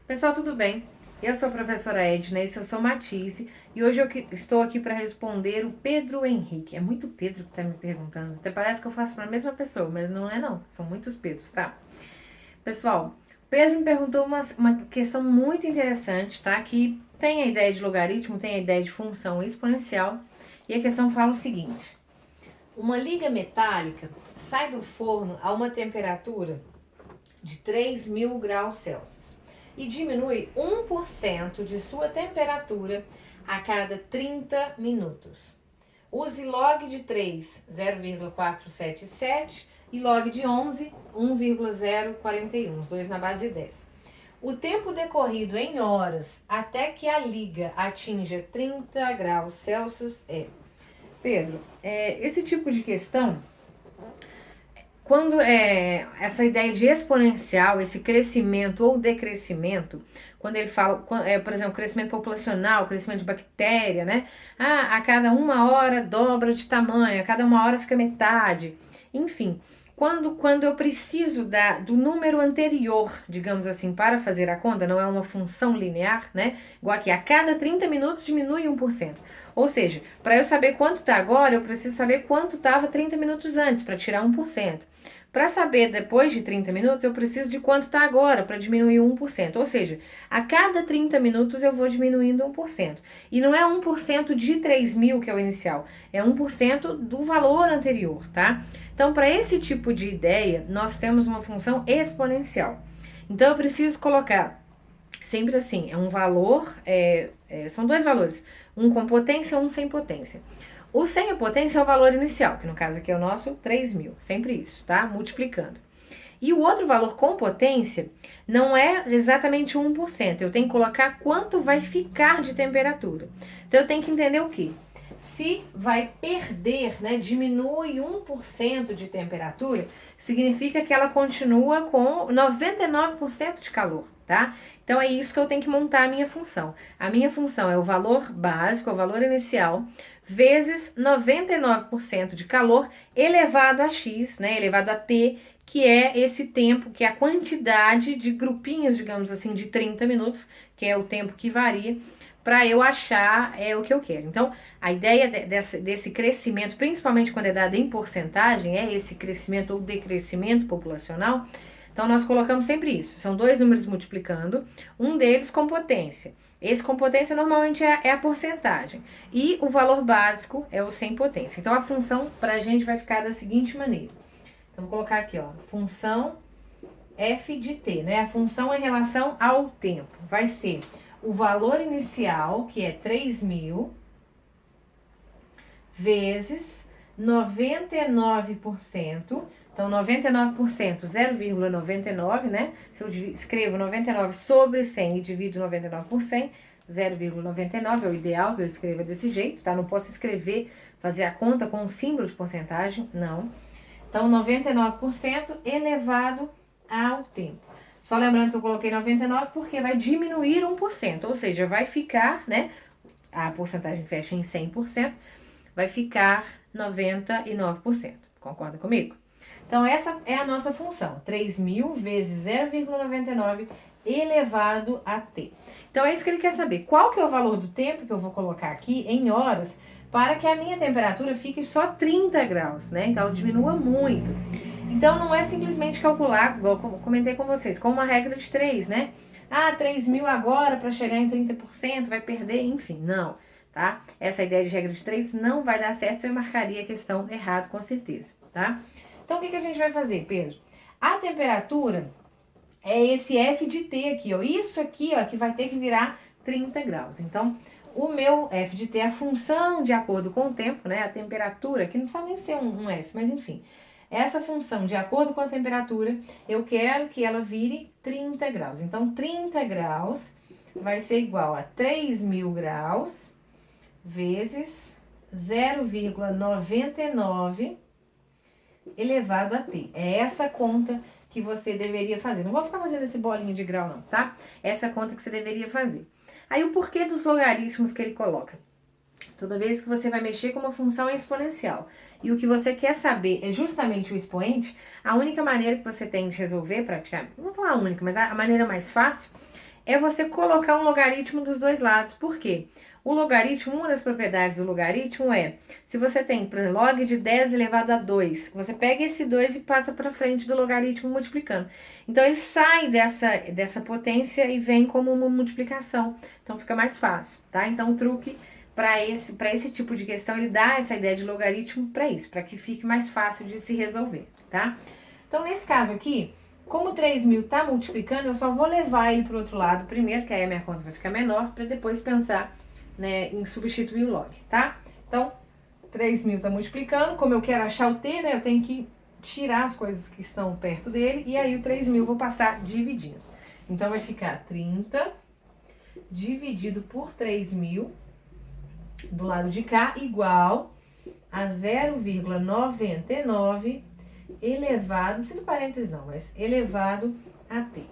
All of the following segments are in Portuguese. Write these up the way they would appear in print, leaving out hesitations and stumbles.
Pessoal, tudo bem? Eu sou a professora Edna, esse eu sou Matisse e hoje estou aqui para responder o Pedro Henrique. É muito Pedro que está me perguntando. Até parece que eu faço para a mesma pessoa, mas não é não. São muitos Pedros, tá? Pessoal, Pedro me perguntou uma questão muito interessante, tá? Que tem a ideia de logaritmo, tem a ideia de função exponencial e a questão fala o seguinte. Uma liga metálica sai do forno a uma temperatura de 3.000 graus Celsius e diminui 1% de sua temperatura a cada 30 minutos. Use log de 3, 0,477 e log de 11, 1,041, os dois na base 10. O tempo decorrido em horas até que a liga atinja 30 graus Celsius é... Pedro, esse tipo de questão quando essa ideia de exponencial, esse crescimento ou decrescimento, quando ele fala, por exemplo, crescimento populacional, crescimento de bactéria, né? Ah, a cada 1 hora dobra de tamanho, a cada 1 hora fica metade. Enfim, quando eu preciso do número anterior, digamos assim, para fazer a conta, não é uma função linear, né? Igual aqui, a cada 30 minutos diminui 1%. Ou seja, para eu saber quanto está agora, eu preciso saber quanto estava 30 minutos antes, para tirar 1%. Para saber depois de 30 minutos, eu preciso de quanto está agora, para diminuir 1%. Ou seja, a cada 30 minutos eu vou diminuindo 1%. E não é 1% de 3.000 que é o inicial, é 1% do valor anterior, tá? Então, para esse tipo de ideia, nós temos uma função exponencial. Então, eu preciso colocar sempre assim, é um valor, são dois valores, um com potência e um sem potência. O sem a potência é o valor inicial, que no caso aqui é o nosso 3.000, sempre isso, tá? Multiplicando. E o outro valor com potência não é exatamente 1%, eu tenho que colocar quanto vai ficar de temperatura. Então eu tenho que entender o quê? Se vai perder, né, diminui 1% de temperatura, significa que ela continua com 99% de calor, tá? Então é isso que eu tenho que montar a minha função. A minha função é o valor básico, o valor inicial, vezes 99% de calor elevado a x, né, elevado a t, que é esse tempo, que é a quantidade de grupinhos, digamos assim, de 30 minutos, que é o tempo que varia, para eu achar o que eu quero. Então, a ideia desse crescimento, principalmente quando é dado em porcentagem, é esse crescimento ou decrescimento populacional. Então, nós colocamos sempre isso. São dois números multiplicando, um deles com potência. Esse com potência normalmente é a porcentagem. E o valor básico é o sem potência. Então, a função para a gente vai ficar da seguinte maneira. Então, vou colocar aqui, ó, função f de t, né? A função em relação ao tempo. Vai ser o valor inicial, que é 3.000, vezes 99%. Então, 99%, 0,99, né? Se eu escrevo 99 sobre 100 e divido 99 por 100, 0,99 é o ideal que eu escreva desse jeito, tá? Não posso escrever, fazer a conta com um símbolo de porcentagem, não. Então, 99% elevado ao tempo. Só lembrando que eu coloquei 99 porque vai diminuir 1%, ou seja, vai ficar, né? A porcentagem fecha em 100%, vai ficar 99%. Concorda comigo? Então, essa é a nossa função. 3.000 vezes 0,99 elevado a t. Então, é isso que ele quer saber. Qual que é o valor do tempo que eu vou colocar aqui em horas para que a minha temperatura fique só 30 graus, né? Então, ela diminua muito. Então, não é simplesmente calcular, igual eu comentei com vocês, com uma regra de 3, né? Ah, 3.000 agora para chegar em 30%, vai perder, enfim, não, tá? Essa ideia de regra de 3 não vai dar certo, você marcaria a questão errado com certeza, tá? Então, o que a gente vai fazer, Pedro? A temperatura é esse F de T aqui, ó. Isso aqui, ó, que vai ter que virar 30 graus. Então, o meu F de T é a função de acordo com o tempo, né? A temperatura, que não precisa nem ser um F, mas enfim. Essa função, de acordo com a temperatura, eu quero que ela vire 30 graus. Então, 30 graus vai ser igual a 3.000 graus vezes 0,99 elevado a t. É essa conta que você deveria fazer. Não vou ficar fazendo esse bolinho de grau não, tá? Essa conta que você deveria fazer. Aí o porquê dos logaritmos que ele coloca? Toda vez que você vai mexer com uma função exponencial e o que você quer saber é justamente o expoente, a única maneira que você tem de resolver praticamente, não vou falar a única, mas a maneira mais fácil é você colocar um logaritmo dos dois lados. Por quê? O logaritmo, uma das propriedades do logaritmo é, se você tem, por exemplo, log de 10 elevado a 2, você pega esse 2 e passa para frente do logaritmo multiplicando. Então, ele sai dessa potência e vem como uma multiplicação. Então, fica mais fácil, tá? Então, o truque para esse tipo de questão, ele dá essa ideia de logaritmo para isso, para que fique mais fácil de se resolver, tá? Então, nesse caso aqui, como 3.000 está multiplicando, eu só vou levar ele para o outro lado primeiro, que aí a minha conta vai ficar menor, para depois pensar, né, em substituir o log, tá? Então, 3.000 está multiplicando, como eu quero achar o t, né, eu tenho que tirar as coisas que estão perto dele, e aí o 3.000 eu vou passar dividindo. Então, vai ficar 30 dividido por 3.000 do lado de cá, igual a 0,99 elevado, não precisa do parênteses não, mas elevado a t.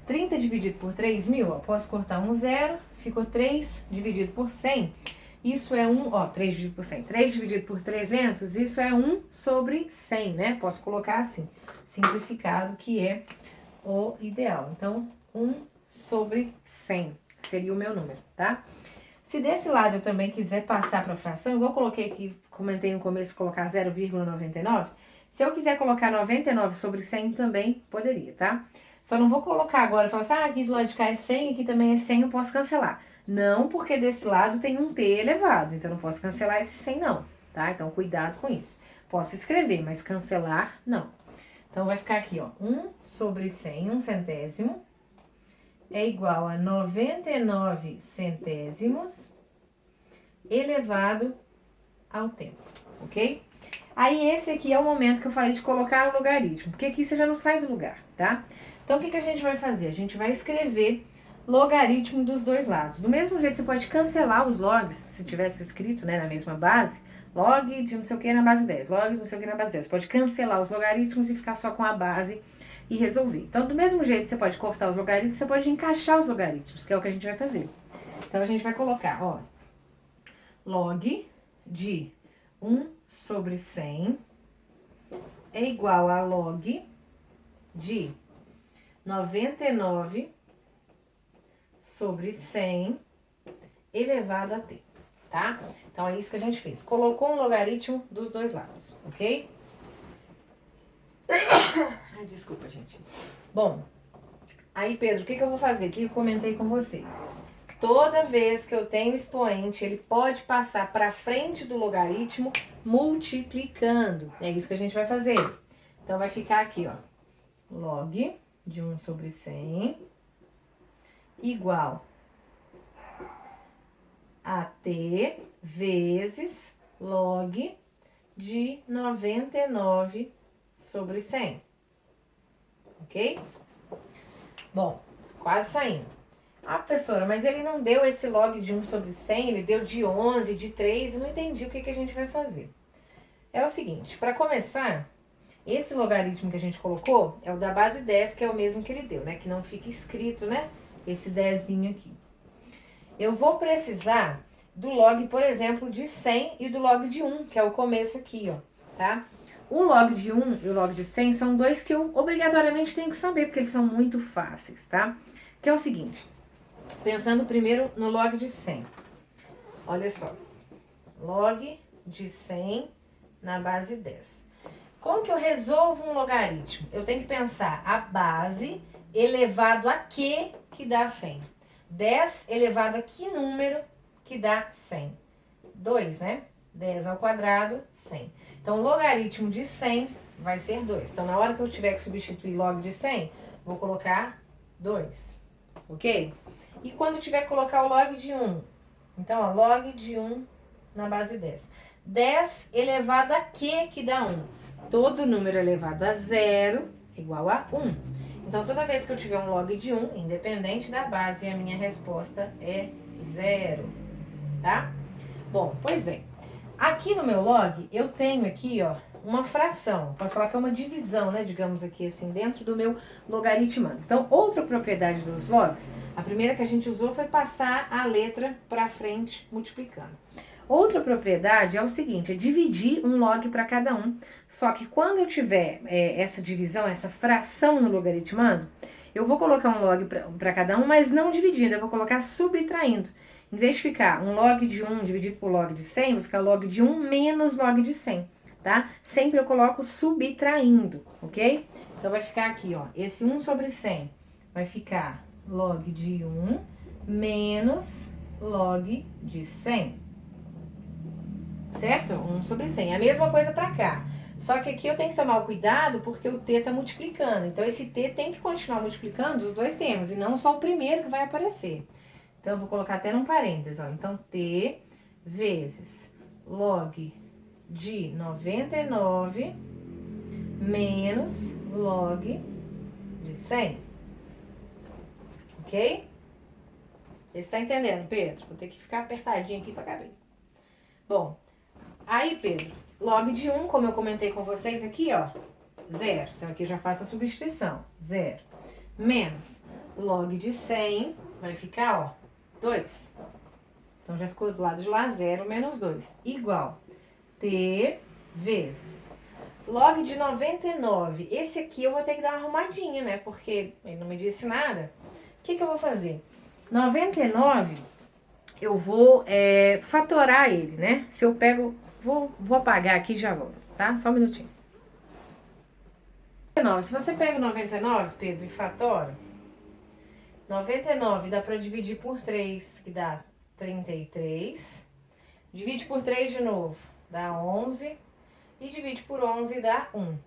30 dividido por 3.000, ó, posso cortar um zero, ficou 3 dividido por 100. Isso é 3 dividido por 100. 3 dividido por 300, isso é 1 sobre 100, né? Posso colocar assim, simplificado, que é o ideal. Então, 1 sobre 100 seria o meu número, tá? Se desse lado eu também quiser passar para fração, igual eu coloquei aqui, comentei no começo, colocar 0,99, se eu quiser colocar 99 sobre 100 também poderia, tá? Só não vou colocar agora, falar assim, aqui do lado de cá é 100, aqui também é 100, eu posso cancelar. Não, porque desse lado tem um t elevado, então eu não posso cancelar esse 100 não, tá? Então cuidado com isso. Posso escrever, mas cancelar não. Então vai ficar aqui, ó, 1 sobre 100, 1 centésimo, é igual a 99 centésimos elevado ao tempo, ok? Aí esse aqui é o momento que eu falei de colocar o logaritmo, porque aqui você já não sai do lugar, tá? Então, o que a gente vai fazer? A gente vai escrever logaritmo dos dois lados. Do mesmo jeito, você pode cancelar os logs, se tivesse escrito, né, na mesma base, log de não sei o que na base 10, log de não sei o que na base 10. Você pode cancelar os logaritmos e ficar só com a base e resolver. Então, do mesmo jeito, você pode cortar os logaritmos, você pode encaixar os logaritmos, que é o que a gente vai fazer. Então, a gente vai colocar, ó, log de 1 sobre 100 é igual a log de 99 sobre 100 elevado a t, tá? Então, é isso que a gente fez. Colocou um logaritmo dos dois lados, ok? Ai, desculpa, gente. Bom, aí, Pedro, o que eu vou fazer? O que eu comentei com você? Toda vez que eu tenho expoente, ele pode passar para frente do logaritmo multiplicando. É isso que a gente vai fazer. Então, vai ficar aqui, ó. Log de 1 sobre 100 igual a t vezes log de 99 sobre 100. Ok? Bom, quase saindo. Ah, professora, mas ele não deu esse log de 1 sobre 100, ele deu de 11, de 3, eu não entendi o que a gente vai fazer. É o seguinte, para começar, esse logaritmo que a gente colocou é o da base 10, que é o mesmo que ele deu, né? Que não fica escrito, né? Esse 10zinho aqui. Eu vou precisar do log, por exemplo, de 100 e do log de 1, que é o começo aqui, ó, tá? O log de 1 e o log de 100 são dois que eu obrigatoriamente tenho que saber, porque eles são muito fáceis, tá? Que é o seguinte, pensando primeiro no log de 100. Olha só, log de 100 na base 10. Como que eu resolvo um logaritmo? Eu tenho que pensar a base elevado a que dá 100. 10 elevado a que número que dá 100? 2, né? 10 ao quadrado, 100. Então, o logaritmo de 100 vai ser 2. Então, na hora que eu tiver que substituir log de 100, vou colocar 2. Ok? E quando eu tiver que colocar o log de 1? Então, ó, log de 1 na base 10. 10 elevado a que dá 1? Todo número elevado a 0 igual a 1. Então, toda vez que eu tiver um log de 1, independente da base, a minha resposta é 0, tá? Bom, pois bem, aqui no meu log, eu tenho aqui, ó, uma fração. Posso falar que é uma divisão, né, digamos aqui assim, dentro do meu logaritmando. Então, outra propriedade dos logs, a primeira que a gente usou foi passar a letra para frente multiplicando. Outra propriedade é o seguinte, é dividir um log para cada um. Só que quando eu tiver essa divisão, essa fração no logaritmando, Eu vou colocar um log para cada um, mas não dividindo, eu vou colocar subtraindo. Em vez de ficar um log de 1 dividido por log de 100, vai ficar log de 1 menos log de 100, tá? Sempre eu coloco subtraindo, ok? Então, vai ficar aqui, ó, esse 1 sobre 100 vai ficar log de 1 menos log de 100, certo? 1 sobre 100. É a mesma coisa para cá. Só que aqui eu tenho que tomar o cuidado porque o t tá multiplicando. Então, esse t tem que continuar multiplicando os dois termos e não só o primeiro que vai aparecer. Então, eu vou colocar até num parênteses, ó. Então, t vezes log de 99 menos log de 100. Ok? Você tá entendendo, Pedro? Vou ter que ficar apertadinho aqui pra caber. Bom, aí, Pedro, log de 1, como eu comentei com vocês aqui, ó, 0. Então, aqui eu já faço a substituição. 0. Menos log de 100 vai ficar, ó, 2. Então, já ficou do lado de lá, 0 menos 2. Igual t vezes log de 99. Esse aqui eu vou ter que dar uma arrumadinha, né? Porque ele não me disse nada. O que eu vou fazer? 99, eu vou fatorar ele, né? Se eu pego... Vou apagar aqui e já volto, tá? Só um minutinho. Se você pega 99, Pedro, e fatora, 99 dá pra dividir por 3, que dá 33. Divide por 3 de novo, dá 11. E divide por 11 dá 1.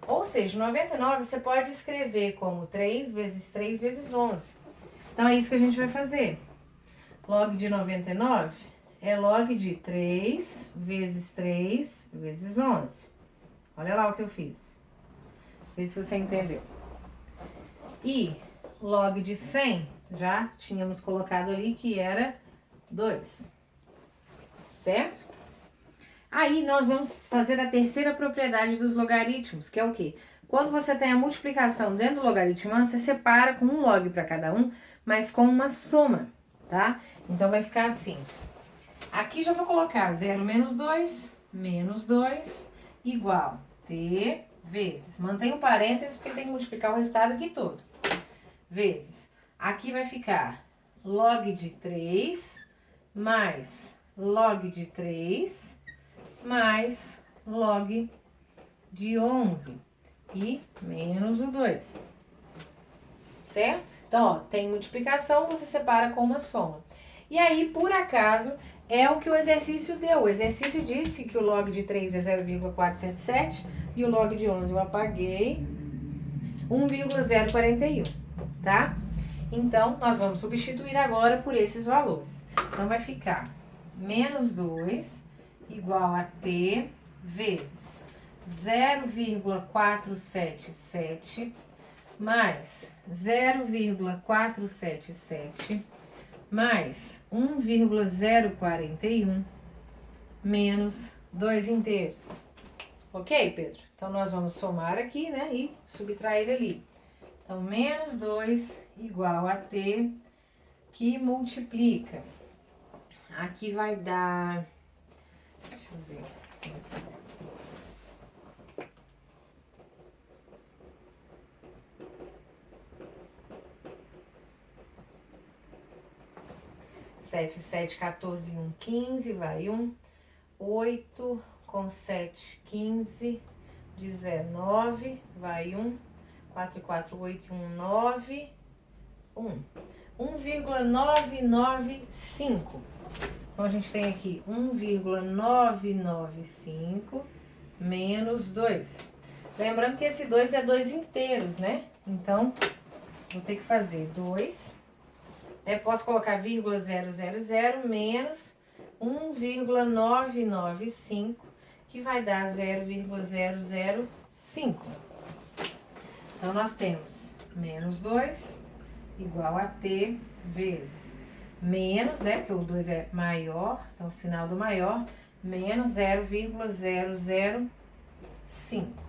Ou seja, 99 você pode escrever como 3 vezes 3 vezes 11. Então, é isso que a gente vai fazer. Log de 99 é log de 3 vezes 3 vezes 11. Olha lá o que eu fiz. Vê se você entendeu. E log de 100, já tínhamos colocado ali que era 2. Certo? Aí, nós vamos fazer a terceira propriedade dos logaritmos, que é o quê? Quando você tem a multiplicação dentro do logaritmando, você separa com um log para cada um, mas com uma soma, tá? Então, vai ficar assim. Aqui já vou colocar 0 menos 2, igual t vezes. Mantenha o parênteses, porque tem que multiplicar o resultado aqui todo. Vezes. Aqui vai ficar log de 3 mais log de 3 mais log de 11 e menos o 2. Certo? Então, ó, tem multiplicação, você separa com uma soma. E aí, por acaso, é o que o exercício deu. O exercício disse que o log de 3 é 0,477 e o log de 11 eu apaguei 1,041, tá? Então, nós vamos substituir agora por esses valores. Então, vai ficar menos 2 igual a t vezes 0,477 mais 0,477 mais 1,041 menos 2 inteiros. Ok, Pedro? Então, nós vamos somar aqui, né, e subtrair ali. Então, menos 2 igual a t, que multiplica. Aqui vai dar... Deixa eu ver. 7, 7, 14, 1, 15, vai 1. 8 com 7, 15, 19, vai 1. 4 e 4, 8 e 1, 9, 1. 1,995. Então, a gente tem aqui 1,995 menos 2. Lembrando que esse 2 é 2 inteiros, né? Então, vou ter que fazer 2. Posso colocar vírgula 000 menos 1,995, que vai dar 0,005. Então, nós temos menos 2 igual a t vezes menos, né, porque o 2 é maior, então o sinal do maior, menos 0,005.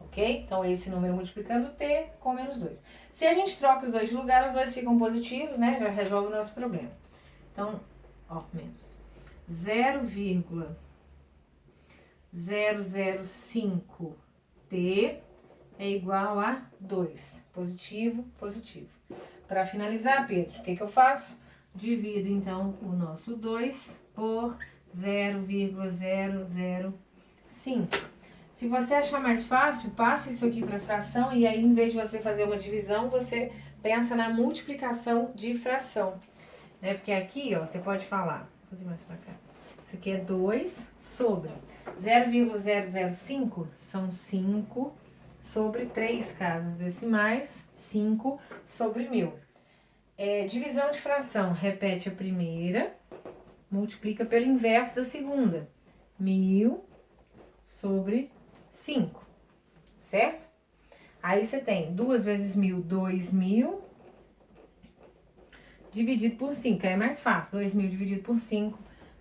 Ok? Então, esse número multiplicando t com menos 2. Se a gente troca os dois de lugar, os dois ficam positivos, né? Já resolve o nosso problema. Então, ó, menos 0,005t é igual a 2. Positivo, positivo. Para finalizar, Pedro, o que eu faço? Divido, então, o nosso 2 por 0,005. Se você achar mais fácil, passe isso aqui para fração e aí, em vez de você fazer uma divisão, você pensa na multiplicação de fração. Né? Porque aqui, ó, você pode falar, vou fazer mais para cá. Isso aqui é 2 sobre 0,005, são 5 sobre 3 casas decimais, 5 sobre 1000. Divisão de fração, repete a primeira, multiplica pelo inverso da segunda. 1000 sobre 5, certo? Aí você tem 2 vezes 1000, 2000, dividido por 5, aí é mais fácil. 2000 dividido por 5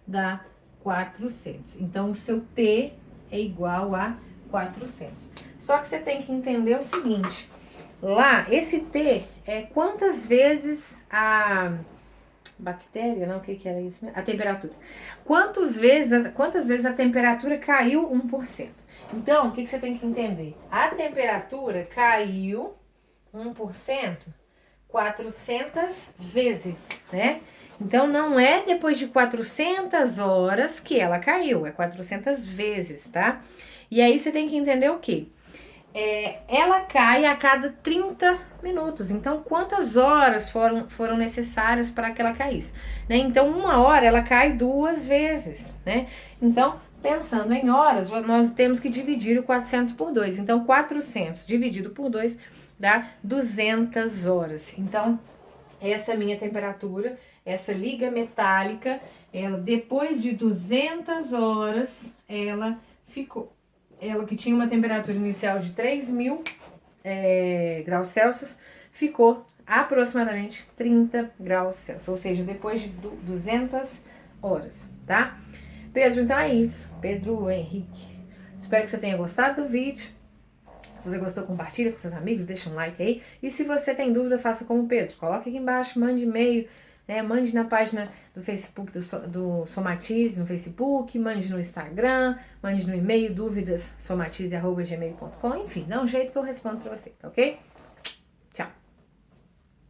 dá 400. Então, o seu T é igual a 400. Só que você tem que entender o seguinte, lá, esse T é quantas vezes a bactéria, não, o que era isso mesmo? A temperatura. Quantas vezes a temperatura caiu 1%? Então, o que você tem que entender? A temperatura caiu 1% 400 vezes, né? Então, não é depois de 400 horas que ela caiu, é 400 vezes, tá? E aí, você tem que entender o quê? Ela cai a cada 30 minutos. Então, quantas horas foram necessárias para que ela caísse? Né? Então, 1 hora ela cai 2 vezes, né? Então, pensando em horas, nós temos que dividir o 400 por 2. Então, 400 dividido por 2 dá 200 horas. Então, essa é a minha temperatura, essa liga metálica, ela depois de 200 horas, ela que tinha uma temperatura inicial de 3.000 graus Celsius, ficou aproximadamente 30 graus Celsius, ou seja, depois de 200 horas, tá? Pedro, então é isso. Pedro Henrique. Espero que você tenha gostado do vídeo. Se você gostou, compartilha com seus amigos, deixa um like aí. E se você tem dúvida, faça como o Pedro. Coloque aqui embaixo, mande e-mail, né? Mande na página do Facebook do Somatize, no Facebook, mande no Instagram, mande no e-mail, dúvidas, somatize@gmail.com. Enfim, dá um jeito que eu respondo pra você, tá ok?